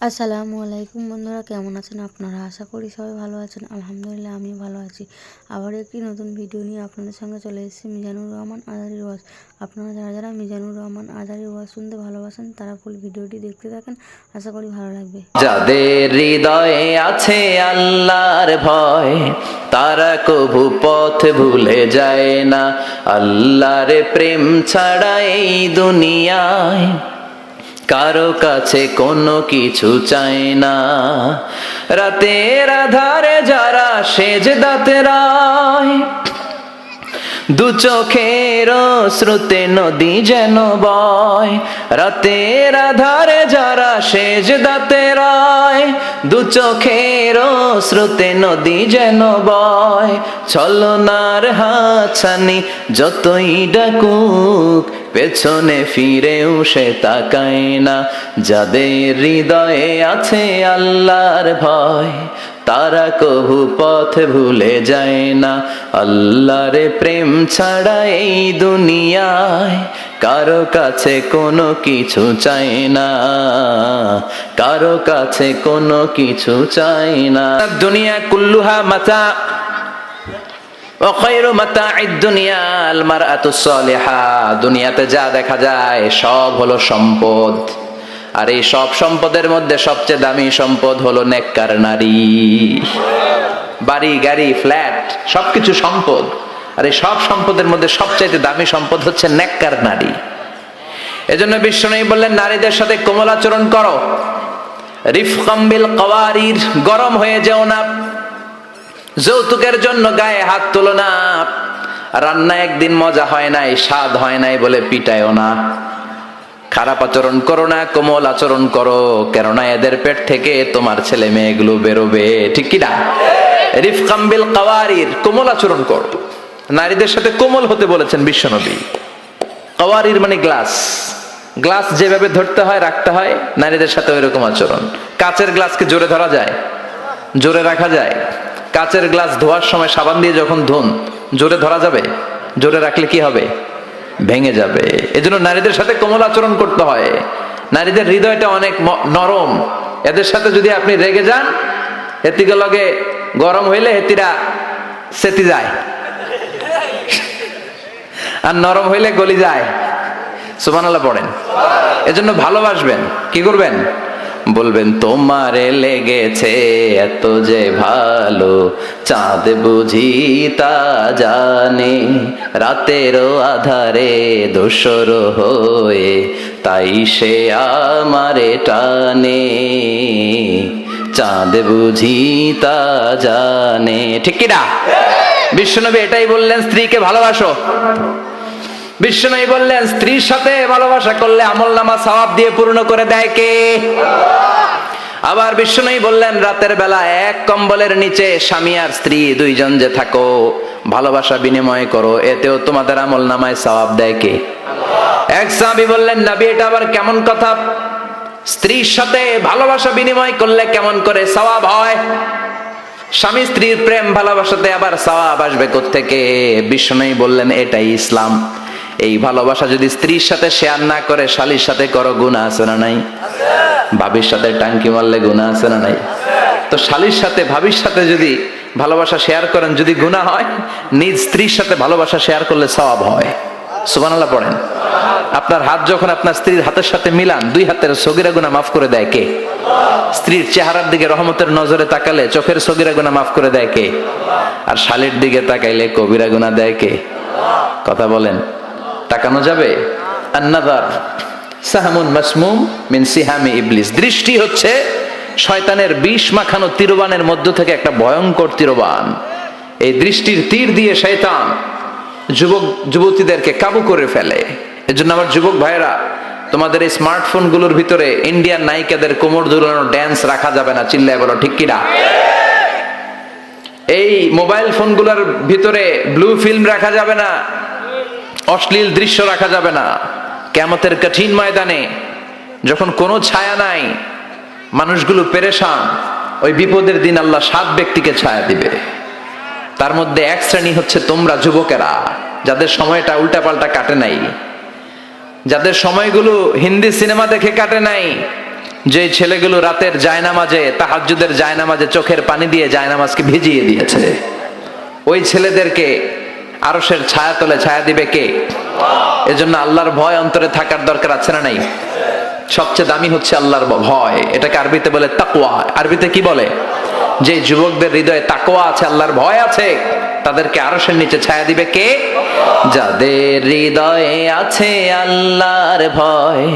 আসসালামু আলাইকুম বন্ধুরা, কেমন আছেন আপনারা? আশা করি সবাই ভালো আছেন। আলহামদুলিল্লাহ আমিও ভালো আছি। আবার একটি নতুন ভিডিও নিয়ে আপনাদের সঙ্গে চলে এসেছি মিজানুর রহমান আজারির ওয়াজ। আপনারা যারা যারা মিজানুর রহমান আজারির ওয়াজ শুনতে ভালোবাসেন তারা ফুল ভিডিওটি দেখতে থাকেন, আশা করি ভালো লাগবে। যাদের হৃদয়ে আছে আল্লাহর ভয়, তারা কভু পথ ভুলে যায় না। আল্লাহর প্রেম ছাড়া এই দুনিয়ায় কারো কাছে কোনো কিছু চায় না। রাতের আধারে যারা সেজদাতে রায়, দু চোখের শ্রুতে নদী যেন বয়। রাতের আধারে যারা সেজদাতে রায়, দু চোখের শ্রুতে নদী যেন বয়। ছলনার হাতছানি যতই ডাকুক, পেছনে ফিরেও সে তাকায় না। যাদের হৃদয়ে আছে আল্লাহর ভয়, তারা কভু পথ ভুলে যায় না। আল্লাহর প্রেম ছাড়া এই দুনিয়ায় কারো কাছে কোনো কিছু চায় না, কারো কাছে কোনো কিছু চায় না। দুনিয়া কুল্লুহা মাতা ও খায়রু মাতা'আদ দুনিয়া আল মারআতুস সালিহা। দুনিয়াতে যা দেখা যায় সব হলো সম্পদ, আর এই সব সম্পদের মধ্যে সবচেয়ে দামি সম্পদ হলো নেককার নারী। বাড়ি গাড়ি ফ্ল্যাট সবকিছু সম্পদ, আর এই সব সম্পদের মধ্যে সবচেয়ে দামি সম্পদ হচ্ছে নেককার নারী। এজন্য বিশ্বনবী বললেন, নারীদের সাথে কোমল আচরণ করো। রিফকাম বিল কাওয়ারির, গরম হয়ে যেও না। যৌতুকের জন্য গায়ে হাত তোলো না। রান্না একদিন মজা হয় নাই, স্বাদ হয় নাই বলে পিটায়ও না। খারাপ আচরণ করো না, কোমল আচরণ করো, কেননা এদের পেট থেকে তোমার ছেলে মেয়েগুলো বেরোবে, ঠিক কি না? রিফকাম বিল কাওয়ারির, কোমল আচরণ করো। নারীদের সাথে কোমল হতে বলেছেন বিশ্বনবী। কাওয়ারির মানে গ্লাস, গ্লাস যেভাবে ধরতে হয় রাখতে হয়, নারীদের সাথে ওইরকম আচরণ। কাচের গ্লাসকে জোরে ধরা যায়? জোরে রাখা যায়? কাচের গ্লাস ধোয়ার সময় সাবান দিয়ে যখন ধুন, জোরে ধরা যাবে? জোরে রাখলে কি হবে? ভেঙে যাবে। এজন্য নারীদের সাথে কোমল আচরণ করতে হয়। নারীদের হৃদয়টা অনেক নরম, এদের সাথে যদি আপনি রেগে যান, হেতিকে লগে গরম হইলে হেতিরা সেতি যায়, আর নরম হইলে গলি যায়। সুবহানাল্লাহ পড়েন। এজন্য ভালোবাসবেন, কি করবেন? বলবেন, তোমারে লেগেছে এত যে ভালো, চাঁদ বুঝি তা জানে। রাতেরও আধারে দোসর হয়ে তাই সে আমারে টানে। চাঁদ বুঝি তা জানে, ঠিক কি না? বিশ্বনবী এটাই বললেন, স্ত্রীকে ভালোবাসো। বিশ্বনবী বললেন, স্ত্রীর সাথে ভালোবাসা করলে আমলনামা সওয়াব দিয়ে পূর্ণ করে দেয় কে? আবার বিশ্বনবী বললেন, রাতের বেলা এক কম্বলের নিচে স্বামী আর স্ত্রী দুইজন যে থাকো, ভালোবাসা বিনিময় করো, এতেও তোমাদের আমলনামায় সওয়াব দেয় কে? এক সাহাবী বললেন, নবী এটা আবার কেমন কথা? স্ত্রীর সাথে ভালোবাসা বিনিময় করলে কেমন করে সওয়াব হয়? স্বামী স্ত্রীর প্রেম ভালোবাসাতে আবার সওয়াব আসবে কোত্থেকে? বিশ্বনবী বললেন, এটাই ইসলাম। এই ভালোবাসা যদি স্ত্রীর সাথে শেয়ার না করে শালীর সাথে করো, গুনাহ আছে না নাই? ভাবির সাথে টাঙ্কি মারলে গুনাহ আছে না নাই? তো শালীর সাথে ভাবির সাথে যদি ভালোবাসা শেয়ার করেন, যদি গুনাহ হয়, নিজ স্ত্রীর সাথে ভালোবাসা শেয়ার করলে সওয়াব হয়। সুবহানাল্লাহ পড়েন। আপনার হাত যখন আপনার স্ত্রীর হাতের সাথে মিলান, দুই হাতের সগীরা গুনাহ মাফ করে দেয় কে? স্ত্রীর চেহারার দিকে রহমতের নজরে তাকালে চোখের সগীরা গুনাহ মাফ করে দেয় কে? আর শালীর দিকে তাকাইলে কবিরা গুনাহ দেয় কে? কথা বলেন, তাকানো যাবে? আন-নাযার সাহমুন মাসমুম মিন সিহামি ইবলিস। দৃষ্টি হচ্ছে শয়তানের বিষ মাখানো তীরবানের মধ্য থেকে একটা ভয়ঙ্কর তীরবান। এই দৃষ্টির তীর দিয়ে শয়তান যুবক যুবতীদেরকে কাবু করে ফেলে। এজন্য আমার যুবক ভাইরা, তোমাদের এই স্মার্টফোন গুলোর ভিতরে ইন্ডিয়ান নায়িকাদের কোমর দুলানো ড্যান্স রাখা যাবে না, চিল্লায় বলো ঠিক কিনা? এই মোবাইল ফোনগুলোর ভিতরে ব্লু ফিল্ম রাখা যাবে না, অশ্লীল দৃশ্য রাখা যাবে না। কিয়ামতের কঠিন ময়দানে যখন কোনো ছায়া নাই, মানুষগুলো পেরেশান, ওই বিপদের দিন আল্লাহ 7 ব্যক্তিকে ছায়া দিবে। তার মধ্যে এক শ্রেণী হচ্ছে তোমরা যুবকেরা, যাদের সময়টা উল্টাপাল্টা কাটে নাই, যাদের সময়গুলো হিন্দি সিনেমা দেখে কাটে নাই, যে ছেলেগুলো রাতের জায়নামাজে, তাহাজ্জুদের জায়নামাজে চোখের পানি দিয়ে জায়নামাজকে ভিজিয়ে দিয়েছে, ওই ছেলেদেরকে আরশের ছায়া তলে ছায়া দিবে কে? এজন্য আল্লাহর ভয় অন্তরে থাকার দরকার আছে না নাই? সবচেয়ে দামি হচ্ছে আল্লাহর ভয়। এটাকে আরবিতে বলে তাকওয়া। আরবিতে কি বলে? যে যুবকদের হৃদয়ে তাকওয়া আছে, আল্লাহর ভয় আছে, তাদেরকে আরশের নিচে ছায়া দিবে কে? যাদের হৃদয়ে আছে আল্লাহর ভয়,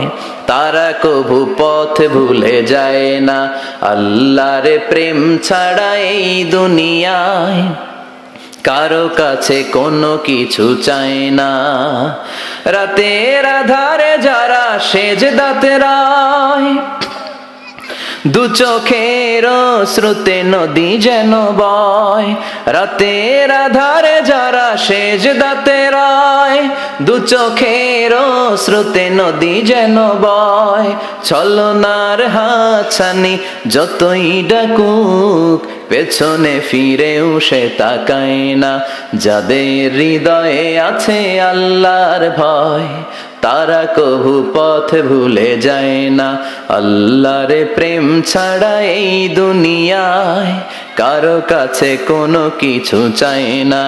তারা কভু পথ ভুলে যায় না। আল্লাহর প্রেম ছাড়া এই দুনিয়ায় কারো কাছে কোনো কিছু চায় না। রাতের আধারে যারা সেজদাতে রায়, দু চোখের শ্রুতে নদী যেন বয়। রাতের আধারে যারা সেজদাতে রায়, দু চোখের শ্রুতে নদী যেন বয়। ছলনার হাতছানি যতই ডাকুক, পেছনে ফিরেও সে তাকায় না। যাদের হৃদয়ে আছে আল্লাহর ভয়, তারা কভু পথ ভুলে যায় না। আল্লাহর প্রেম ছাড়া এই দুনিয়ায় কারো কাছে কোনো কিছু চায় না,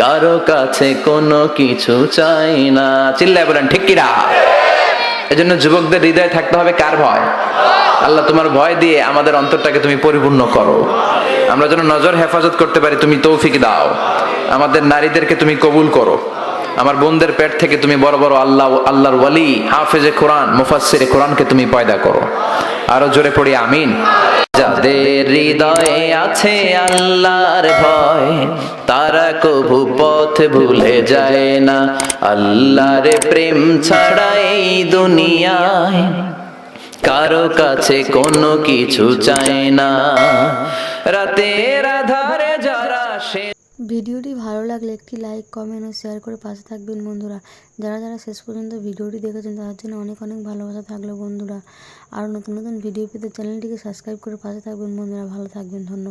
কারো কাছে কোনো কিছু চায় না। চিল্লায় বলেন ঠিক কিনা? এজন্য যুবকদের হৃদয়ে থাকতে হবে কার ভয়? আল্লাহ, তোমার ভয় দিয়ে আমাদের অন্তরটাকে তুমি পরিপূর্ণ করো। আমরা যেন নজর হেফাজত করতে পারি, তুমি তৌফিক দাও। আমাদের নারীদেরকে তুমি কবুল করো। আমার বোনদের পেট থেকে তুমি বড় বড় আল্লাহর ওয়ালি, হাফেজে কোরআন, মুফাসসিরে কোরআনকে তুমি পয়দা করো। আরো জোরে পড়ি আমিন। যাদের হৃদয়ে আছে আল্লাহর ভয়, তারা কভু পথ ভুলে যায় না। আল্লাহর প্রেম ছাড়া এই দুনিয়ায় কারো কাছে কোনো কিছু চায় না। রাতের আধারে যারা সে ভিডিওটি ভালো লাগলে একটি লাইক, কমেন্ট ও শেয়ার করে পাশে থাকবেন বন্ধুরা। যারা যারা শেষ পর্যন্ত ভিডিওটি দেখেছেন তাদের জন্য অনেক অনেক ভালোবাসা থাকলো বন্ধুরা। আরও নতুন নতুন ভিডিও পেতে চ্যানেলটিকে সাবস্ক্রাইব করে পাশে থাকবেন বন্ধুরা। ভালো থাকবেন, ধন্যবাদ।